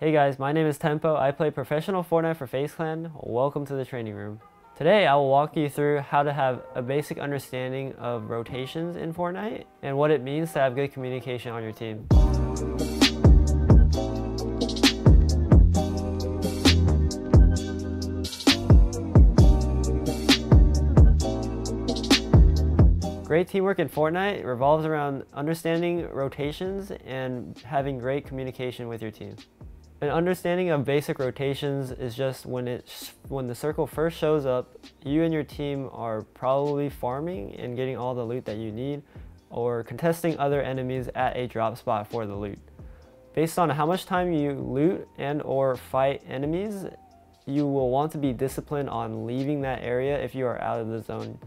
Hey guys, my name is Tennp0. I play professional Fortnite for FaZe Clan. Welcome to the training room. Today I will walk you through how to have a basic understanding of rotations in Fortnite and what it means to have good communication on your team. Great teamwork in Fortnite revolves around understanding rotations and having great communication with your team. An understanding of basic rotations is just when the circle first shows up, you and your team are probably farming and getting all the loot that you need, or contesting other enemies at a drop spot for the loot. Based on how much time you loot and or fight enemies, you will want to be disciplined on leaving that area if you are out of the zone.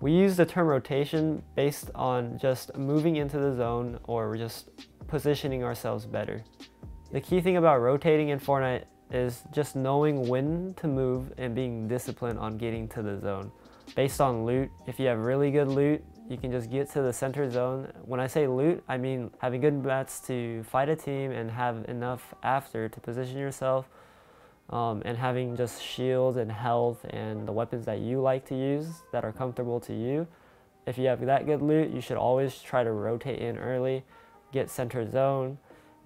We use the term rotation based on just moving into the zone or just positioning ourselves better. The key thing about rotating in Fortnite is just knowing when to move and being disciplined on getting to the zone. Based on loot, if you have really good loot, you can just get to the center zone. When I say loot, I mean having good mats to fight a team and have enough after to position yourself, and having just shields and health and the weapons that you like to use that are comfortable to you. If you have that good loot, you should always try to rotate in early, get center zone.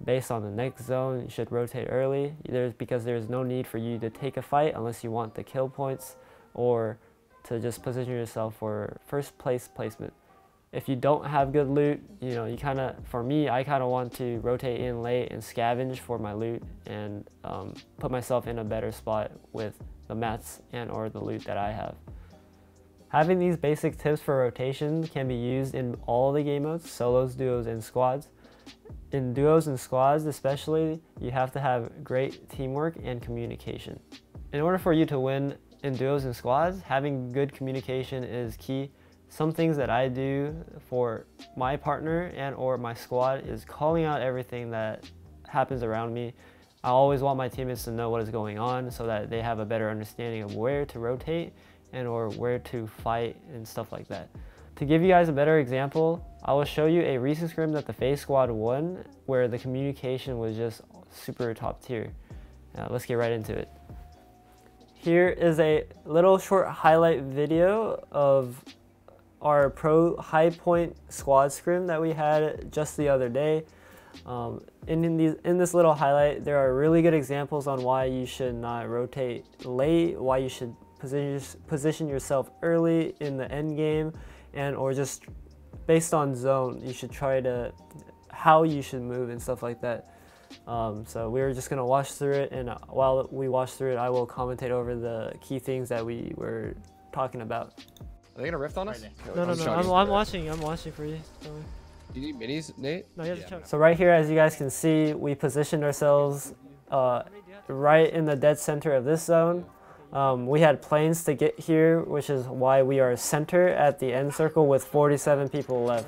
Based on the next zone, you should rotate early because there's no need for you to take a fight unless you want the kill points or to just position yourself for first place placement. If you don't have good loot, for me, I kind of want to rotate in late and scavenge for my loot and put myself in a better spot with the mats and or the loot that I have. Having these basic tips for rotation can be used in all the game modes, solos, duos, and squads. In duos and squads especially, you have to have great teamwork and communication. In order for you to win in duos and squads, having good communication is key. Some things that I do for my partner and or my squad is calling out everything that happens around me. I always want my teammates to know what is going on so that they have a better understanding of where to rotate and or where to fight and stuff like that. To give you guys a better example, I will show you a recent scrim that the FaZe squad won where the communication was just super top tier. Let's get right into it. Here is a little short highlight video of our pro high point squad scrim that we had just the other day. In this little highlight, there are really good examples on why you should not rotate late, why you should position yourself early in the end game, and or just based on zone, you should try to how you should move and stuff like that. So we're just gonna watch through it, and while we watch through it, I will commentate over the key things that we were talking about. Are they gonna rift on us? No, I'm watching for you. Do you need minis, Nate? No, you have to check. So right here, as you guys can see, we positioned ourselves right in the dead center of this zone. We had planes to get here, which is why we are center at the end circle with 47 people left.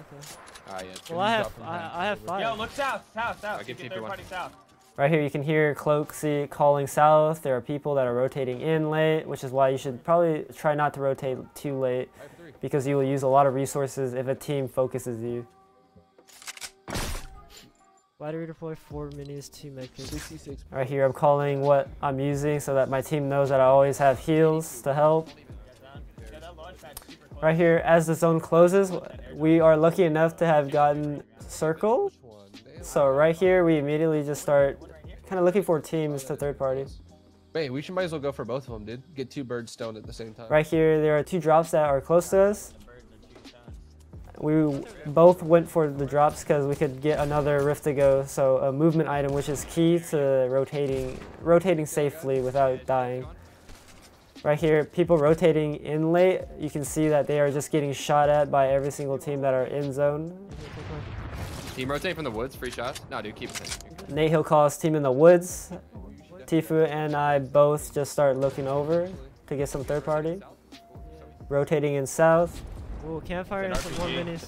Yeah. Well, I have 5. Yo, look south. I'll give third party south. Right here, you can hear Cloaksy calling south. There are people that are rotating in late, which is why you should probably try not to rotate too late because you will use a lot of resources if a team focuses you. Why do we deploy 4 minis, 2 medkits? Right here, I'm calling what I'm using so that my team knows that I always have heals to help. Right here, as the zone closes, we are lucky enough to have gotten circle. So right here, we immediately just start kind of looking for teams to third party. Wait, we might as well go for both of them, dude. Get 2 birds stoned at the same time. Right here, there are 2 drops that are close to us. We both went for the drops because we could get another rift to go, so a movement item, which is key to rotating safely without dying. Right here, people rotating in late, you can see that they are just getting shot at by every single team that are in zone. Team rotate from the woods, free shots? No, dude, keep it in. Nate Hill calls team in the woods. Tfue and I both just start looking over to get some third party. Rotating in south. Ooh, campfire and some more minis.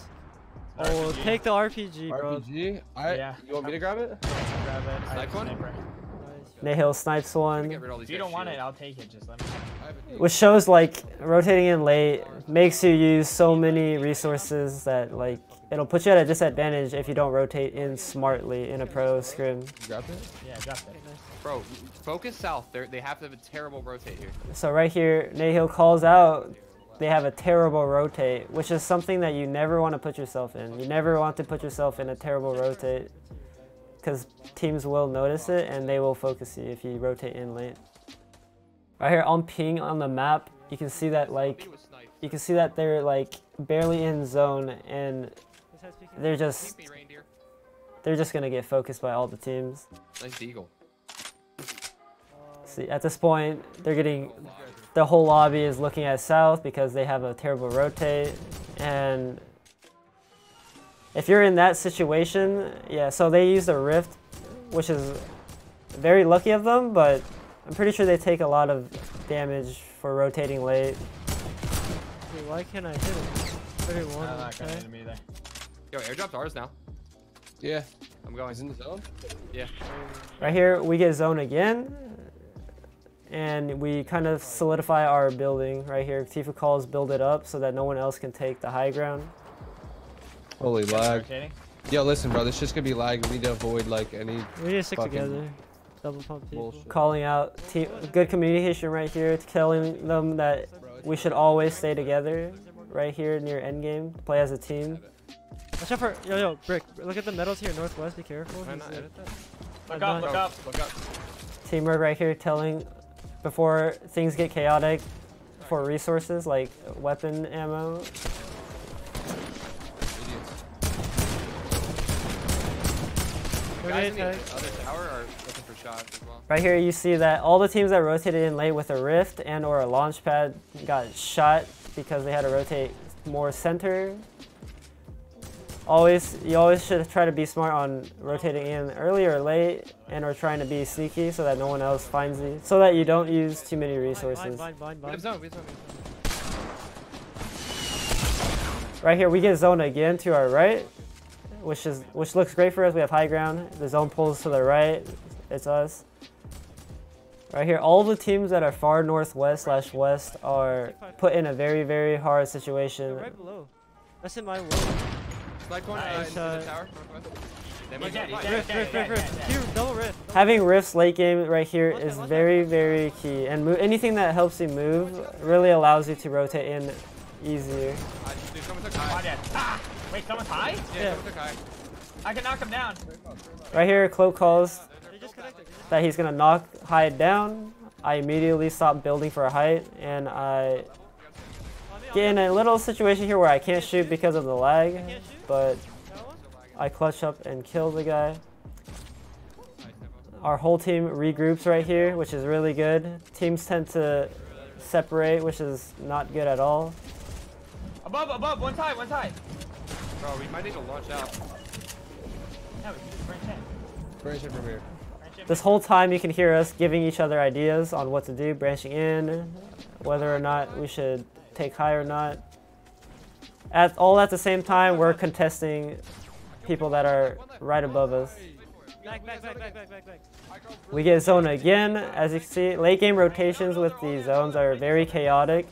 Oh, we'll take the RPG, bro. RPG? Yeah. You want me to grab it? Grab it. Snipe one? Nahil snipes one. Get rid of all these If you guys' don't want it, shields. I'll take it. Just let me know. Which shows like rotating in late makes you use so many resources that like it'll put you at a disadvantage if you don't rotate in smartly in a pro scrim. You dropped it? Yeah, drop it. Bro, focus south. They have to have a terrible rotate here. So right here, Nahil calls out they have a terrible rotate, which is something that you never want to put yourself in. You never want to put yourself in a terrible rotate because teams will notice it and they will focus you if you rotate in late. Right here on ping on the map, you can see that like they're like barely in zone and they're just gonna get focused by all the teams. Nice deagle. See, at this point, the whole lobby is looking at south because they have a terrible rotate. And if you're in that situation, yeah, so they used a rift, which is very lucky of them, but I'm pretty sure they take a lot of damage for rotating late. Wait, why can't I hit him? 31, I'm not gonna okay. hit him either. Yo, airdrop's ours now. Yeah. I'm going. He's in the zone? Yeah. Right here, we get zone again. And we kind of solidify our building right here. Tennp0 calls build it up so that no one else can take the high ground. Holy lag. Rotating. Yo, listen, bro. This just gonna be lag. We need to avoid like any We need to stick fucking together. Double pump people. bullshit. Calling out good communication right here, telling them that we should always stay together right here near Endgame, play as a team. Watch out for yo Brick. Look at the metals here northwest. Be careful. Why He's, not edit that? Look up, look up. Look up. Teamwork right here, telling before things get chaotic for resources like weapon ammo. Guys in the other tower are looking for shots as well. Right here you see that all the teams that rotated in late with a rift and or a launch pad got shot because they had to rotate more center. You always should try to be smart on rotating in early or late and or trying to be sneaky so that no one else finds you, so that you don't use too many resources. We have zone. Right here we get zone again to our right, which looks great for us. We have high ground. The zone pulls to the right. It's us. Right here, all the teams that are far northwest/west are put in a very, very hard situation. right below. That's in my wall. Slide corner Nice, into the tower. Northwest. They might get Rift. Here, double rift. Having rifts late game right here is very, very key. And anything that helps you move really allows you to rotate in easier. Dude, someone took Oh, high. dead. Ah! Wait, someone's high? Yeah, someone took high. I can knock him down. Right here, Cloak calls They just connected. that he's gonna knock height down. I immediately stop building for a height, and I get in a little situation here where I can't shoot because of the lag, but I clutch up and kill the guy. Our whole team regroups right here, which is really good. Teams tend to separate, which is not good at all. Above, one side. Bro, we might need to launch out. No, we can just branch in. Branch in from here. Branch in. This whole time you can hear us giving each other ideas on what to do, branching in, whether or not we should take high or not. All at the same time, we're contesting people that are right above us. Back. We get zone again. As you can see, late game rotations with these zones are very chaotic.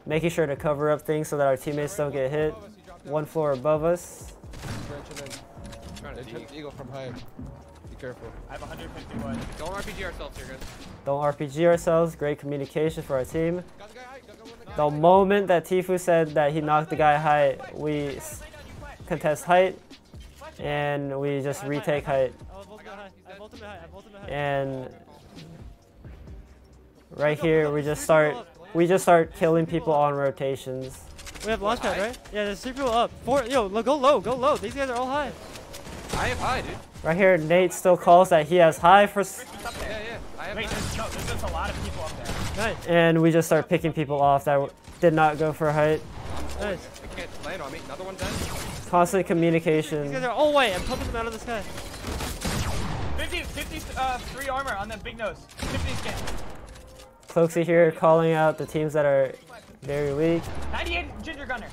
Making sure to cover up things so that our teammates don't get hit. One floor above us. Branching in. Trying They to took eagle from high. Be careful. I have 150 wood. Don't RPG ourselves here, guys. Don't RPG ourselves. Great communication for our team. The moment that Tennp0 said that he knocked the guy high, we contest height, and we just retake height. I ultimate high. And right here, we just start killing people on rotations. We have launch pad, right? Yeah, there's 3 people up. 4. Yo, go low. These guys are all high. I have high, dude. Right here, Nate still calls that he has high for, Yeah. I have Wait, high. there's just a lot of people up there. Nice. and we just start picking people off that did not go for height. Nice. They can't land on me. Another one dead. Constant These communication. guys are all white. I'm pumping them out of the sky. 53 armor on the big nose. 50 scan. Cloaksy here calling out the teams that are very weak. 98 ginger gunner.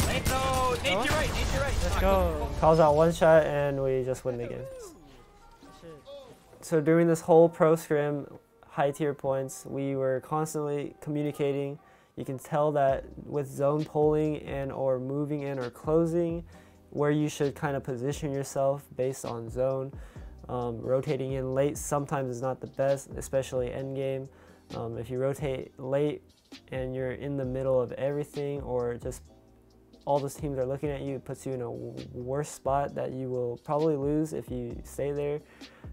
Nate, no, Nate, to your right, Nate, to your right. Let's go. Calls out one shot and we just win the game. Shit. So during this whole pro scrim, high tier points, we were constantly communicating. You can tell that with zone pulling and or moving in or closing, where you should kind of position yourself based on zone. Rotating in late sometimes is not the best, especially endgame. If you rotate late and you're in the middle of everything, or just all those teams are looking at you, it puts you in a worse spot that you will probably lose if you stay there.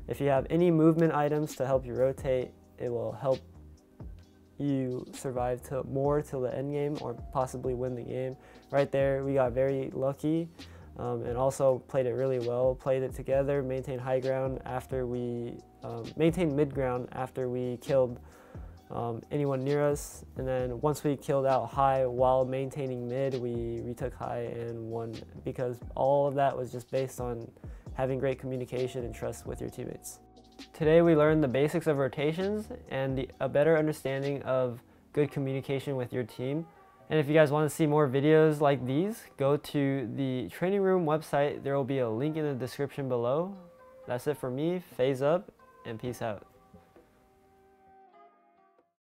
If you have any movement items to help you rotate, it will help you survive more till the end game, or possibly win the game. Right there, we got very lucky, and also played it really well. Played it together, maintained high ground after we maintained mid ground after we killed anyone near us, and then once we killed out high while maintaining mid, we retook high and won, because all of that was just based on having great communication and trust with your teammates. Today we learned the basics of rotations and a better understanding of good communication with your team. And if you guys want to see more videos like these, go to the training room website. There will be a link in the description below. That's it for me. FaZe up and peace out.